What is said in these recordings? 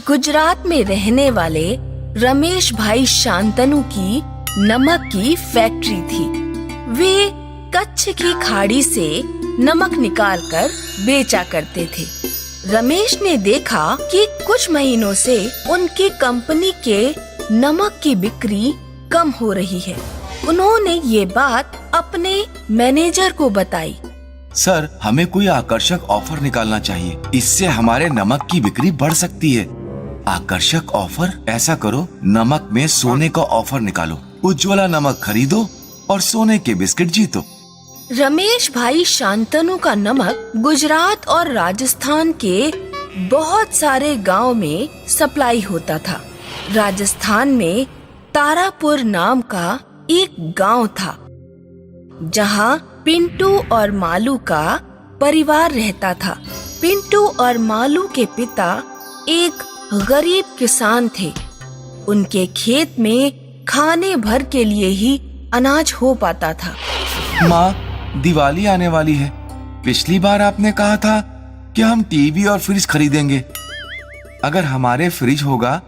गुजरात में रहने वाले रमेश भाई शांतनु की नमक की फैक्ट्री थी। वे कच्छ की खाड़ी से नमक निकालकर बेचा करते थे। रमेश ने देखा कि कुछ महीनों से उनकी कंपनी के नमक की बिक्री कम हो रही है। उन्होंने ये बात अपने मैनेजर को बताई। सर, हमें कोई आकर्षक ऑफर निकालना चाहिए, इससे हमारे नमक की बिक्री बढ़ सकती है। आकर्षक ऑफर? ऐसा करो, नमक में सोने का ऑफर निकालो। उज्ज्वला नमक खरीदो और सोने के बिस्किट जीतो। रमेश भाई शांतनु का नमक गुजरात और राजस्थान के बहुत सारे गांव में सप्लाई होता था। राजस्थान में तारापुर नाम का एक गांव था, जहां पिंटू और मालू का परिवार रहता था। पिंटू और मालू के पिता एक गरीब किसान थे। उनके खेत में खाने भर के लिए ही अनाज हो पाता था। माँ, दिवाली आने वाली है। पिछली बार आपने कहा था कि हम टीवी और फ्रिज खरीदेंगे। अगर हमारे फ्रिज होगा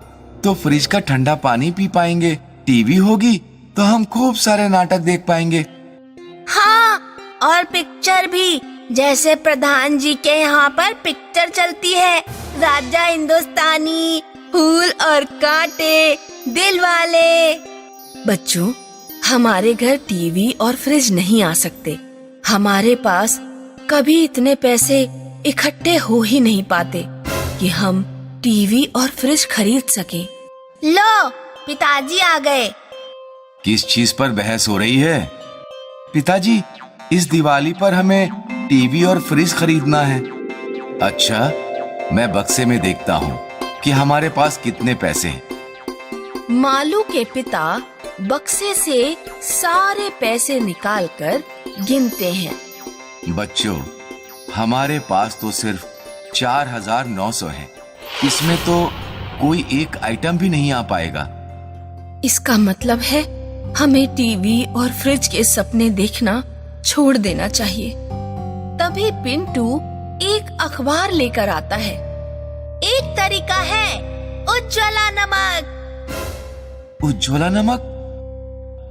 तो फ्रिज का ठंडा पानी पी पाएंगे, टीवी होगी तो हम खूब सारे नाटक देख पाएंगे। हाँ, और पिक्चर भी, जैसे प्रधान जी के यहाँ पर पिक्चर चलती है, राजा हिंदुस्तानी, फूल और कांटे, दिल वाले। बच्चों, हमारे घर टीवी और फ्रिज नहीं आ सकते। हमारे पास कभी इतने पैसे इकट्ठे हो ही नहीं पाते कि हम टीवी और फ्रिज खरीद सके। लो, पिताजी आ गए। किस चीज पर बहस हो रही है? पिताजी, इस दिवाली पर हमें टीवी और फ्रिज खरीदना है। अच्छा, मैं बक्से में देखता हूँ कि हमारे पास कितने पैसे हैं। मालू के पिता बक्से से सारे पैसे निकालकर गिनते हैं। बच्चों, हमारे पास तो सिर्फ 4,900 है। इसमें तो कोई एक आइटम भी नहीं आ पाएगा। इसका मतलब है हमें टीवी और फ्रिज के सपने देखना छोड़ देना चाहिए। तभी पिंटू एक अखबार लेकर आता है। एक तरीका है, उज्ज्वला नमक। उज्ज्वला नमक?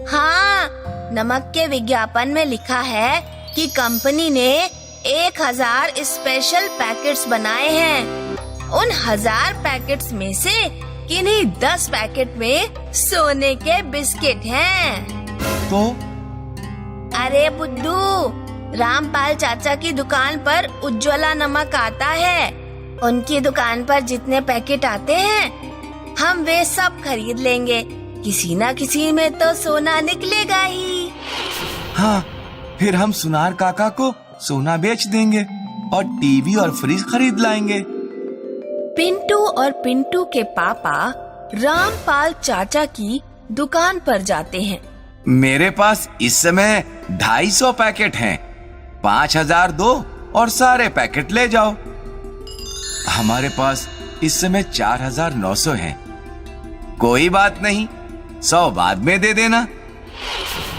हाँ, नमक के विज्ञापन में लिखा है कि कंपनी ने 1000 स्पेशल पैकेट्स बनाए हैं। उन 1000 पैकेट्स में से किन्हीं 10 पैकेट में सोने के बिस्किट हैं। तो? अरे बुड्ढू, रामपाल चाचा की दुकान पर उज्ज्वला नमक आता है। उनकी दुकान पर जितने पैकेट आते हैं, हम वे सब खरीद लेंगे। किसी ना किसी में तो सोना निकलेगा ही। हाँ, फिर हम सुनार काका को सोना बेच देंगे और टीवी और फ्रिज खरीद लाएंगे। पिंटू और पिंटू के पापा रामपाल चाचा की दुकान पर जाते हैं। मेरे पास इस समय 250 पैकेट हैं। 5000 दो और सारे पैकेट ले जाओ। हमारे पास इस समय 4900 हैं। कोई बात नहीं, 100 बाद में दे देना।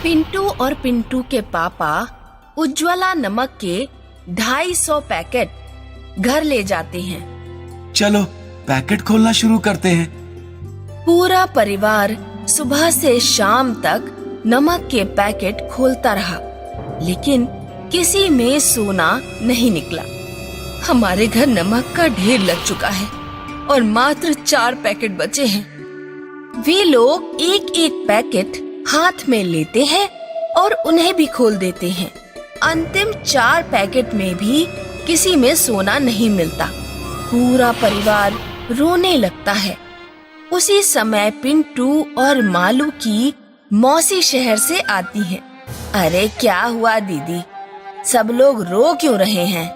पिंटू और पिंटू के पापा उज्ज्वला नमक के 250 पैकेट घर ले जाते हैं। चलो, पैकेट खोलना शुरू करते हैं। पूरा परिवार सुबह से शाम तक नमक के पैकेट खोलता रहा, लेकिन किसी में सोना नहीं निकला। हमारे घर नमक का ढेर लग चुका है और मात्र 4 पैकेट बचे हैं। वे लोग एक एक पैकेट हाथ में लेते हैं और उन्हें भी खोल देते हैं। अंतिम 4 पैकेट में भी किसी में सोना नहीं मिलता। पूरा परिवार रोने लगता है। उसी समय पिंटू और मालू की मौसी शहर से आती हैं। अरे क्या हुआ दीदी, सब लोग रो क्यों रहे हैं?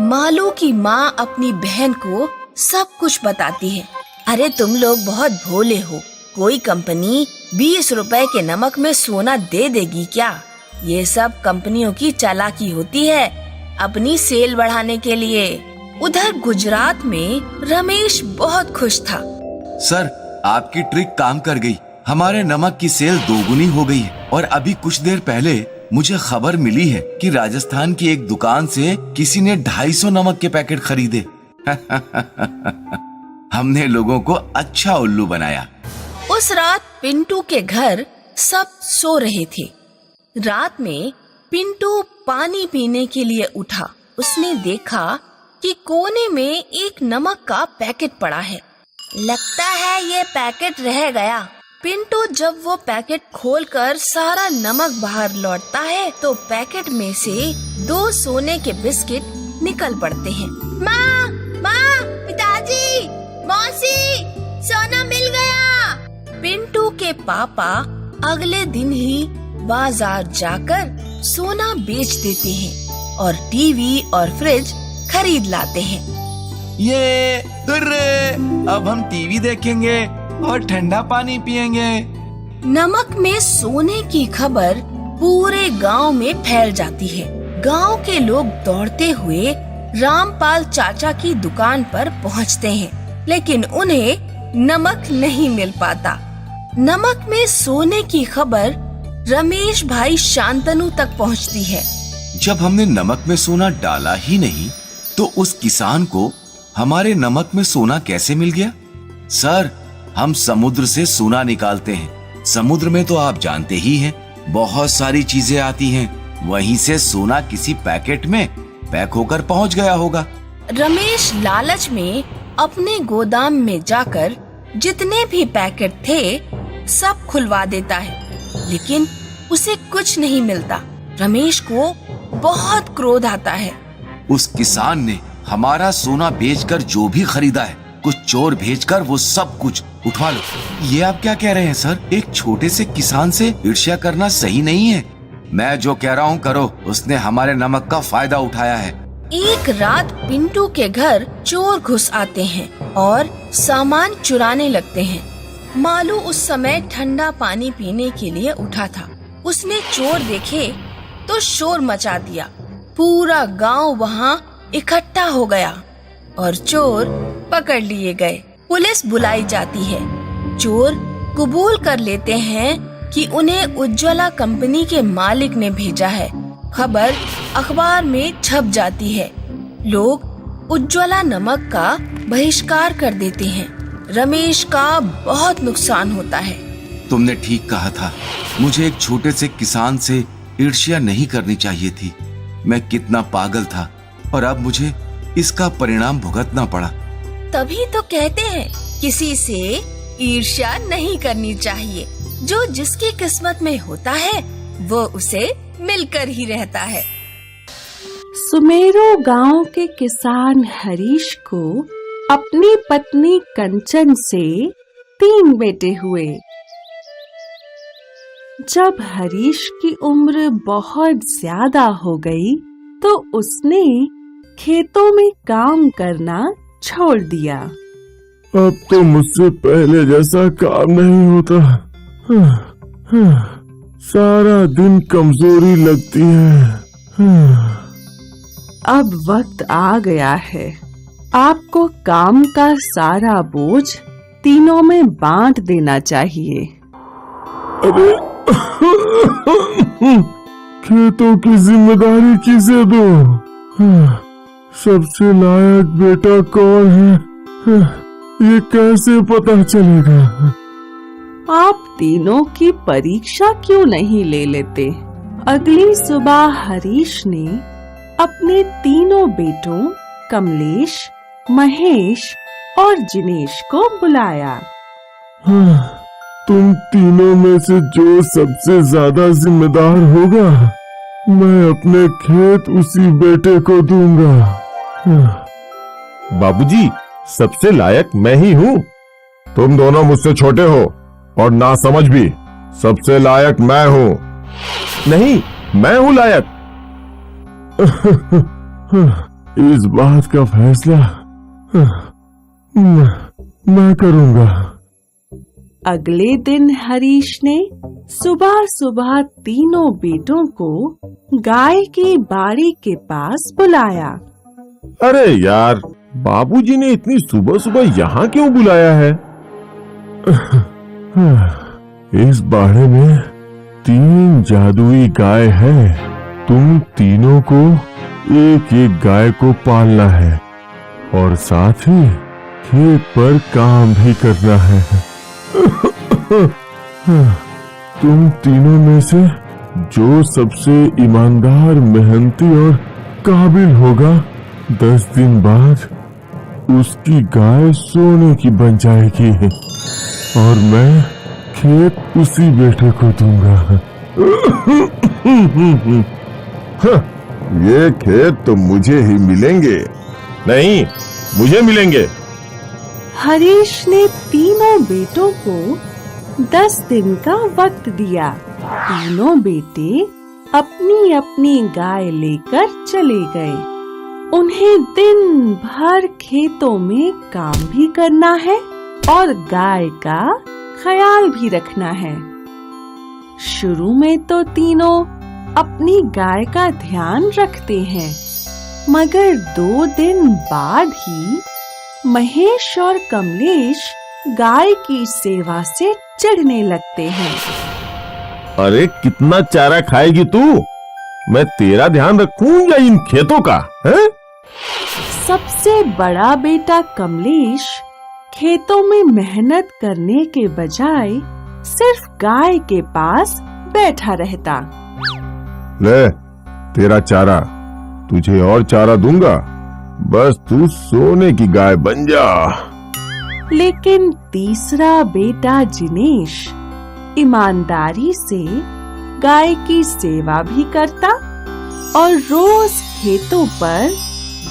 मालू की माँ अपनी बहन को सब कुछ बताती है। अरे तुम लोग बहुत भोले हो, कोई कंपनी 20 रुपए के नमक में सोना दे देगी क्या? ये सब कंपनियों की चालाकी होती है, अपनी सेल बढ़ाने के लिए। उधर गुजरात में रमेश बहुत खुश था। सर, आपकी ट्रिक काम कर गई। हमारे नमक की सेल 2 गुनी हो गई है। और अभी कुछ देर पहले मुझे खबर मिली है कि राजस्थान की एक दुकान से किसी ने 250 नमक के पैकेट खरीदे। हमने लोगों को अच्छा उल्लू बनाया। उस रात पिंटू के घर सब सो रहे थे। रात में पिंटू पानी पीने के लिए उठा। उसने देखा कि कोने में एक नमक का पैकेट पड़ा है। लगता है ये पैकेट रह गया। पिंटू जब वो पैकेट खोलकर सारा नमक बाहर लौटता है तो पैकेट में से 2 सोने के बिस्किट निकल पड़ते हैं। माँ, पिताजी, मौसी, सोना मिल गया। पिंटू के पापा अगले दिन ही बाजार जाकर सोना बेच देते हैं और टीवी और फ्रिज खरीद लाते हैं। ये हुर्रे, अब हम टीवी देखेंगे और ठंडा पानी पिएंगे। नमक में सोने की खबर पूरे गांव में फैल जाती है। गांव के लोग दौड़ते हुए रामपाल चाचा की दुकान पर पहुंचते हैं, लेकिन उन्हें नमक नहीं मिल पाता। नमक में सोने की खबर रमेश भाई शांतनु तक पहुंचती है। जब हमने नमक में सोना डाला ही नहीं तो उस किसान को हमारे नमक में सोना कैसे मिल गया? सर, हम समुद्र से सोना निकालते हैं। समुद्र में तो आप जानते ही हैं, बहुत सारी चीजें आती हैं। वहीं से सोना किसी पैकेट में पैक होकर पहुंच गया होगा। रमेश लालच में अपने गोदाम में जाकर जितने भी पैकेट थे सब खुलवा देता है, लेकिन उसे कुछ नहीं मिलता। रमेश को बहुत क्रोध आता है। उस किसान ने हमारा सोना बेचकर जो भी खरीदा है, कुछ चोर भेजकर वो सब कुछ उठवा लो। ये आप क्या कह रहे हैं सर? एक छोटे से किसान से ईर्ष्या करना सही नहीं है। मैं जो कह रहा हूँ करो। उसने हमारे नमक का फायदा उठाया है। एक रात पिंटू के घर चोर घुस आते हैं और सामान चुराने लगते हैं। मालू उस समय ठंडा पानी पीने के लिए उठा था। उसने चोर देखे तो शोर मचा दिया। पूरा गांव वहां इकट्ठा हो गया और चोर पकड़ लिए गए। पुलिस बुलाई जाती है। चोर कबूल कर लेते हैं कि उन्हें उज्ज्वला कंपनी के मालिक ने भेजा है। खबर अखबार में छप जाती है। लोग उज्ज्वला नमक का बहिष्कार कर देते हैं। रमेश का बहुत नुकसान होता है। तुमने ठीक कहा था। मुझे एक छोटे से किसान से ईर्ष्या नहीं करनी चाहिए थी। मैं कितना पागल था और अब मुझे इसका परिणाम भुगतना पड़ा। तभी तो कहते हैं किसी से ईर्ष्या नहीं करनी चाहिए। जो जिसकी किस्मत में होता है वो उसे मिलकर ही रहता है। सुमेरो गांव के किसान हरीश को अपनी पत्नी कंचन से 3 बेटे हुए। जब हरीश की उम्र बहुत ज्यादा हो गई तो उसने खेतों में काम करना छोड़ दिया। अब तो मुझसे पहले जैसा काम नहीं होता। सारा दिन कमजोरी लगती है। अब वक्त आ गया है। आपको काम का सारा बोझ तीनों में बांट देना चाहिए। अरे खेतों की जिम्मेदारी किसे दो? सबसे लायक बेटा कौन है? ये कैसे पता चलेगा? आप तीनों की परीक्षा क्यों नहीं ले लेते? अगली सुबह हरीश ने अपने तीनों बेटों कमलेश, महेश और जिनेश को बुलाया। तुम तीनों में से जो सबसे ज्यादा जिम्मेदार होगा, मैं अपने खेत उसी बेटे को दूंगा। बाबूजी, सबसे लायक मैं ही हूँ। तुम दोनों मुझसे छोटे हो और ना समझ भी। सबसे लायक मैं हूँ। नहीं, मैं हूँ लायक। इस बात का फैसला मैं करूँगा। अगले दिन हरीश ने सुबह सुबह तीनों बेटों को गाय की बाड़ी के पास बुलाया। अरे यार, बाबूजी ने इतनी सुबह सुबह यहाँ क्यों बुलाया है? इस बाड़े में 3 जादुई गाय हैं। तुम तीनों को एक एक गाय को पालना है और साथ ही खेत पर काम भी करना है। तुम तीनों में से जो सबसे ईमानदार, मेहनती और काबिल होगा, 10 दिन बाद उसकी गाय सोने की बन जाएगी और मैं खेत उसी बेटे को दूंगा। ये खेत तो मुझे ही मिलेंगे। नहीं, मुझे मिलेंगे। हरीश ने तीनों बेटों को 10 दिन का वक्त दिया। तीनों बेटे अपनी अपनी गाय लेकर चले गए। उन्हें दिन भर खेतों में काम भी करना है और गाय का ख्याल भी रखना है। शुरू में तो तीनों अपनी गाय का ध्यान रखते हैं, मगर 2 दिन बाद ही महेश और कमलेश गाय की सेवा से चिढ़ने लगते हैं। अरे कितना चारा खाएगी तू? मैं तेरा ध्यान रखूं या इन खेतों का? है? सबसे बड़ा बेटा कमलेश खेतों में मेहनत करने के बजाय सिर्फ गाय के पास बैठा रहता। ले, तेरा चारा, तुझे और चारा दूंगा, बस तू सोने की गाय बन जा। लेकिन तीसरा बेटा जिनेश ईमानदारी से गाय की सेवा भी करता और रोज खेतों पर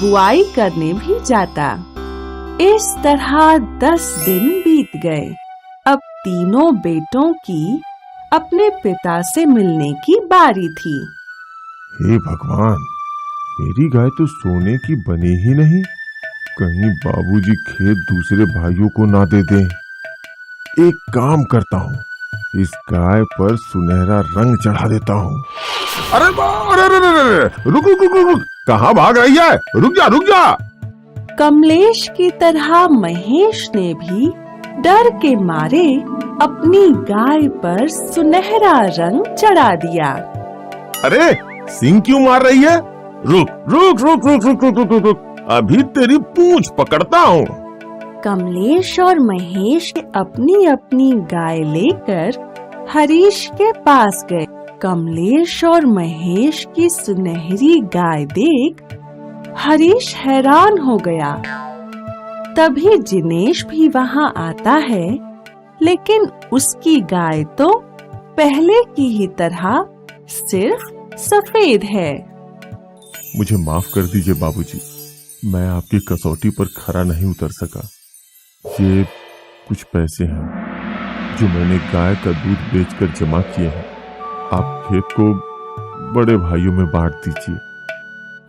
बुआई करने भी जाता। इस तरह 10 दिन बीत गए। अब तीनों बेटों की अपने पिता से मिलने की बारी थी। हे भगवान, मेरी गाय तो सोने की बनी ही नहीं। कहीं बाबूजी खेत दूसरे भाइयों को ना दे दें। एक काम करता हूँ, इस गाय पर सुनहरा रंग चढ़ा देता हूँ। अरे रुक रुक रुक रुक, कहाँ भाग रही है? रुक जा रुक जा। कमलेश की तरह महेश ने भी डर के मारे अपनी गाय पर सुनहरा रंग चढ़ा दिया। अरे सिंह क्यों मार रही है? रुक रुक रुक रुक रुक रुक रुक रुक, अभी तेरी पूंछ पकड़ता हूँ। कमलेश और महेश अपनी अपनी गाय लेकर हरीश के पास गए। कमलेश और महेश की सुनहरी गाय देख हरीश हैरान हो गया। तभी जिनेश भी वहाँ आता है, लेकिन उसकी गाय तो पहले की ही तरह सिर्फ सफेद है। मुझे माफ कर दीजिए बाबूजी, मैं आपकी कसौटी पर खरा नहीं उतर सका। ये कुछ पैसे हैं जो मैंने गाय का दूध बेचकर जमा किए हैं। आप खेत को बड़े भाइयों में बांट दीजिए।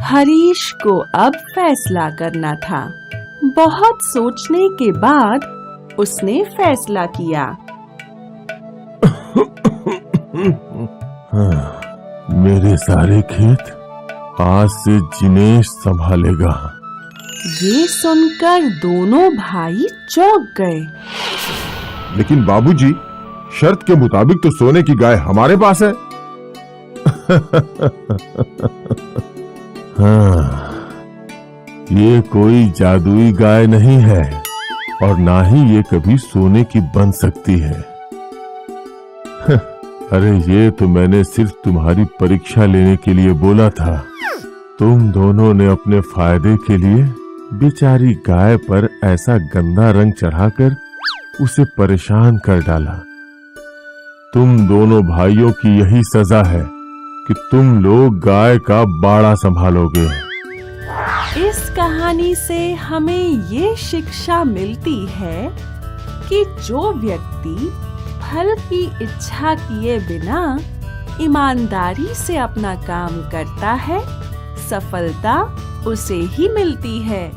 हरीश को अब फैसला करना था। बहुत सोचने के बाद उसने फैसला किया। मेरे सारे खेत आज से जिनेश संभालेगा। ये सुनकर दोनों भाई चौंक गए। लेकिन बाबूजी, शर्त के मुताबिक तो सोने की गाय हमारे पास है। हाँ, ये कोई जादुई गाय नहीं है और ना ही ये कभी सोने की बन सकती है। अरे ये तो मैंने सिर्फ तुम्हारी परीक्षा लेने के लिए बोला था। तुम दोनों ने अपने फायदे के लिए बेचारी गाय पर ऐसा गंदा रंग चढ़ाकर उसे परेशान कर डाला। तुम दोनों भाइयों की यही सजा है कि तुम लोग गाय का बाड़ा संभालोगे। इस कहानी से हमें ये शिक्षा मिलती है कि जो व्यक्ति फल की इच्छा किए बिना ईमानदारी से अपना काम करता है, सफलता उसे ही मिलती है।